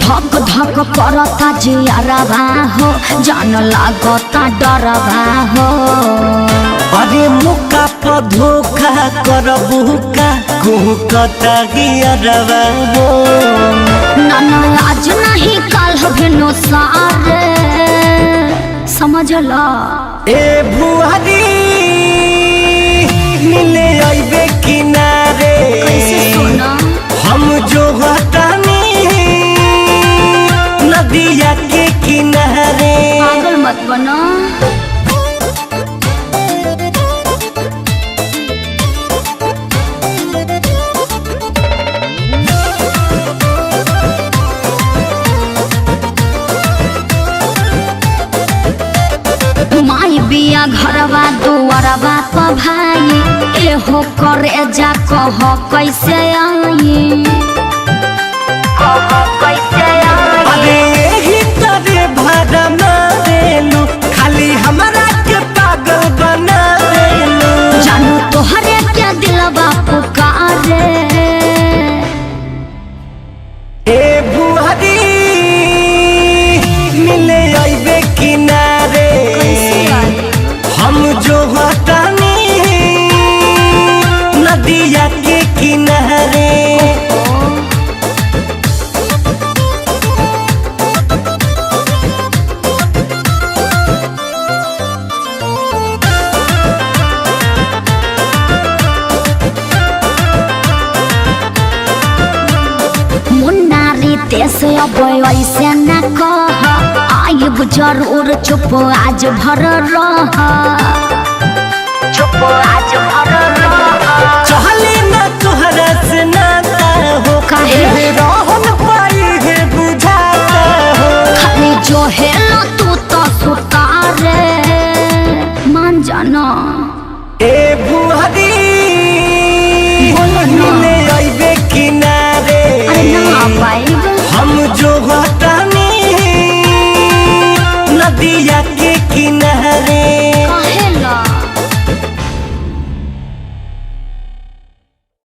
धक धक करता जियरबा हो, जान लागता डरबा हो। अरे मुका पर धोखा करबू का कुहकता गियरबा हो। ना ना आज नहीं कल भेनो सारे समझ ला। ए बुआरी मिले आइबे किनारे, कैसे सोना हम जो हटानी नदिया के किनारे। पागल मत बना। माई बिया घरवा दुआरवा प भाई, एहो करे जा कह कैसे आई, कह कैसे आई। अरे यही तरे भाड़ा मारेलू, खाली हमरा के पागल बना देलू। जानू तोहरे के दिलवा पुकारे। ए बुआरी मिले आइबे किनारे, हम जो हटानी नदिया के किनारे। मुन्नारी तेसे अब ऐसे न कह, आइब जरूर चुप आज भर रह, चुप आज भर रह। चहले ना तोहरा से